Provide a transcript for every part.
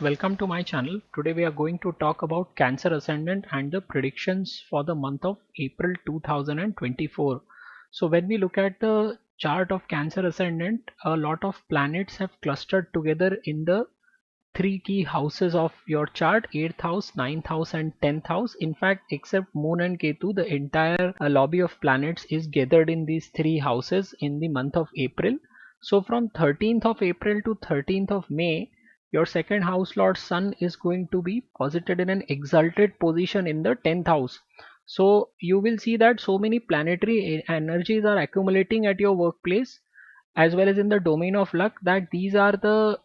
welcome to my channel. Today we are going to talk about Cancer Ascendant and the predictions for the month of April 2024. So when we look at the chart of Cancer Ascendant, a lot of planets have clustered together in the three key houses of your chart: 8th house, 9th house and 10th house. In fact, except Moon and Ketu, the entire lobby of planets is gathered in these three houses in the month of April. So from 13th of April to 13th of May, your second house lord Sun is going to be posited in an exalted position in the 10th house. So you will see that so many planetary energies are accumulating at your workplace as well as in the domain of luck, that these are the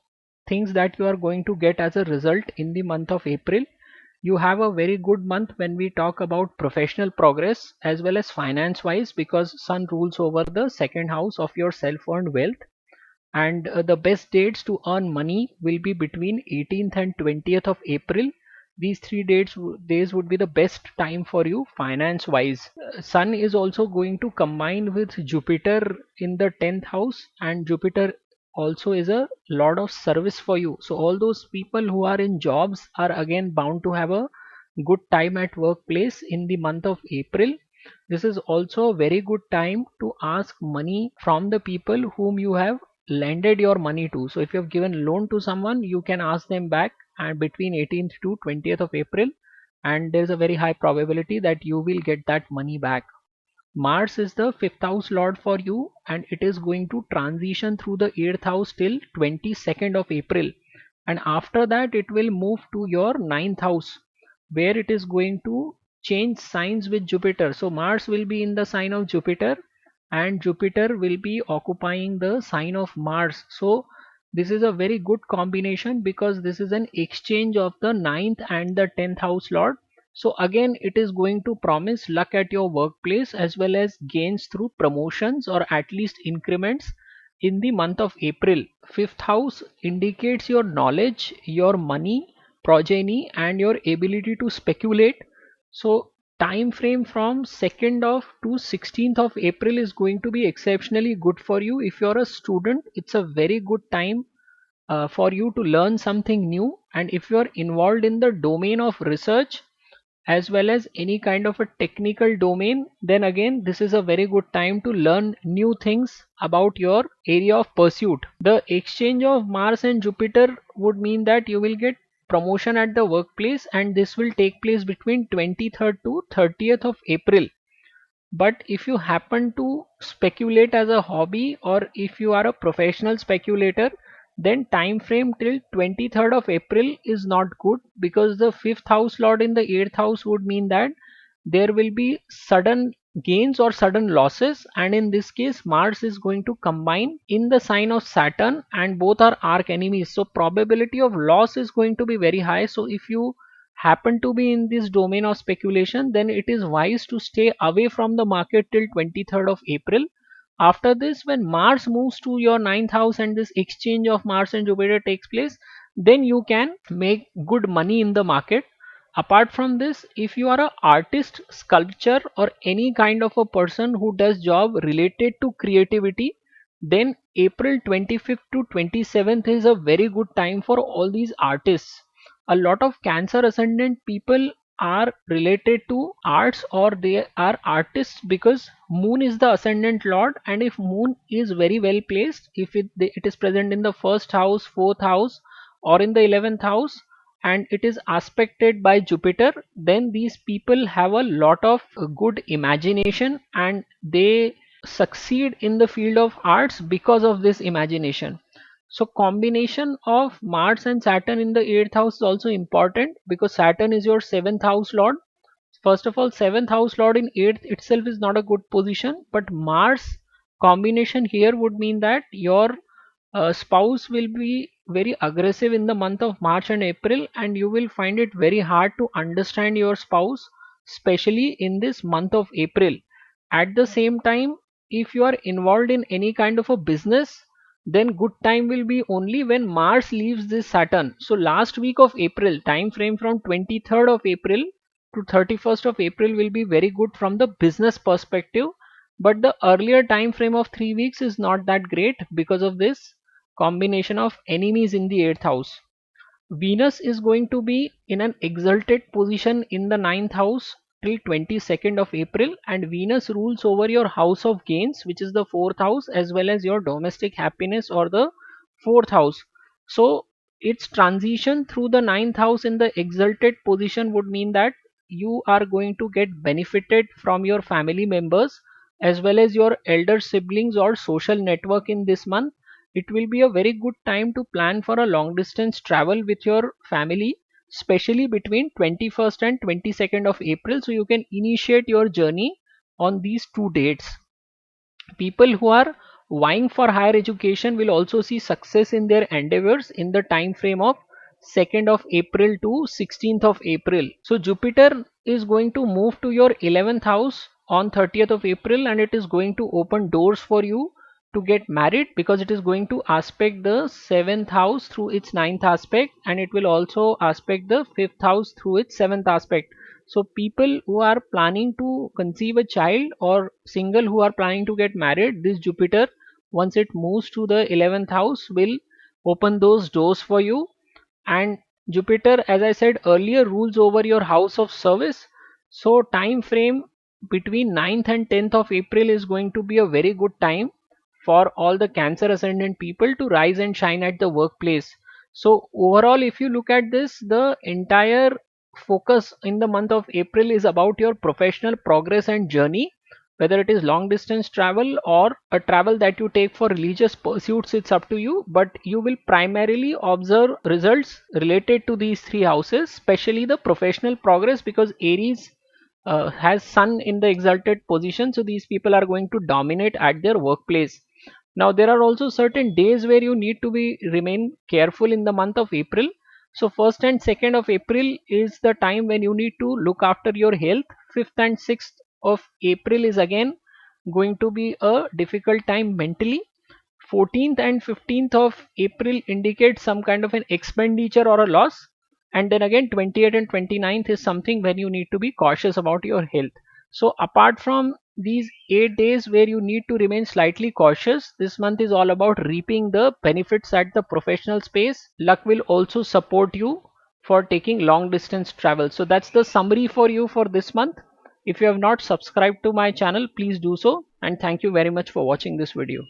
things that you are going to get as a result in the month of April. You have a very good month when we talk about professional progress as well as finance wise, because Sun rules over the second house of your self-earned wealth. And the best dates to earn money will be between 18th and 20th of April. These days would be the best time for you finance wise. Sun is also going to combine with Jupiter in the 10th house, and Jupiter also is a lot of service for you. So all those people who are in jobs are again bound to have a good time at workplace in the month of April. This is also a very good time to ask money from the people whom you have lended your money to. So if you have given loan to someone, you can ask them back, and between 18th to 20th of April, and there's a very high probability that you will get that money back. Mars is the fifth house lord for you, and it is going to transition through the eighth house till 22nd of April, and after that it will move to your ninth house, where it is going to change signs with Jupiter. So Mars will be in the sign of Jupiter, and Jupiter will be occupying the sign of Mars. So this is a very good combination because this is an exchange of the ninth and the 10th house lord. So again, it is going to promise luck at your workplace as well as gains through promotions or at least increments in the month of April. Fifth house indicates your knowledge, your money, progeny, and your ability to speculate. So time frame from 2nd of to 16th of April is going to be exceptionally good for you. If you're a student, it's a very good time for you to learn something new, and if you're involved in the domain of research as well as any kind of a technical domain, then again this is a very good time to learn new things about your area of pursuit. The exchange of Mars and Jupiter would mean that you will get promotion at the workplace, and this will take place between 23rd to 30th of April. But if you happen to speculate as a hobby, or if you are a professional speculator, then time frame till 23rd of April is not good, because the fifth house lord in the eighth house would mean that there will be sudden gains or sudden losses, and in this case Mars is going to combine in the sign of Saturn, and both are arch enemies, so probability of loss is going to be very high. So if you happen to be in this domain of speculation, then it is wise to stay away from the market till 23rd of April. After this, when Mars moves to your ninth house and this exchange of Mars and Jupiter takes place, then you can make good money in the market. Apart from this, if you are an artist, sculptor, or any kind of a person who does job related to creativity, then April 25th to 27th is a very good time for all these artists. A lot of Cancer ascendant people are related to arts, or they are artists, because Moon is the ascendant lord, and if Moon is very well placed, if it is present in the first house, fourth house, or in the 11th house, and it is aspected by Jupiter, then these people have a lot of good imagination, and they succeed in the field of arts because of this imagination. So combination of Mars and Saturn in the 8th house is also important, because Saturn is your 7th house lord. First of all, 7th house lord in 8th itself is not a good position, but Mars combination here would mean that your spouse will be very aggressive in the month of March and April, and you will find it very hard to understand your spouse, especially in this month of April. At the same time, if you are involved in any kind of a business, then good time will be only when Mars leaves this Saturn. So last week of April, time frame from 23rd of April to 31st of April will be very good from the business perspective, but the earlier time frame of 3 weeks is not that great because of this combination of enemies in the 8th house. Venus is going to be in an exalted position in the ninth house till 22nd of April, and Venus rules over your house of gains, which is the fourth house, as well as your domestic happiness or the fourth house. So its transition through the ninth house in the exalted position would mean that you are going to get benefited from your family members as well as your elder siblings or social network in this month. It will be a very good time to plan for a long distance travel with your family, especially between 21st and 22nd of April. So you can initiate your journey on these two dates. People who are vying for higher education will also see success in their endeavors in the time frame of 2nd of April to 16th of April. So Jupiter is going to move to your 11th house on 30th of April, and it is going to open doors for you to get married because it is going to aspect the 7th house through its ninth aspect, and it will also aspect the 5th house through its 7th aspect. So people who are planning to conceive a child or single who are planning to get married, this Jupiter, once it moves to the 11th house, will open those doors for you. And Jupiter, as I said earlier, rules over your house of service. So time frame between 9th and 10th of April is going to be a very good time for all the Cancer ascendant people to rise and shine at the workplace. So overall, if you look at this, the entire focus in the month of April is about your professional progress and journey, whether it is long distance travel or a travel that you take for religious pursuits. It's up to you, but you will primarily observe results related to these three houses, especially the professional progress, because Aries has Sun in the exalted position, so these people are going to dominate at their workplace. Now there are also certain days where you need to be remain careful in the month of April. So 1st and 2nd of April is the time when you need to look after your health. 5th and 6th of April is again going to be a difficult time mentally. 14th and 15th of April indicate some kind of an expenditure or a loss, and then again 28th and 29th is something when you need to be cautious about your health. So apart from these 8 days where you need to remain slightly cautious, this month is all about reaping the benefits at the professional space. Luck will also support you for taking long distance travel. So that's the summary for you for this month. If you have not subscribed to my channel, please do so, and thank you very much for watching this video.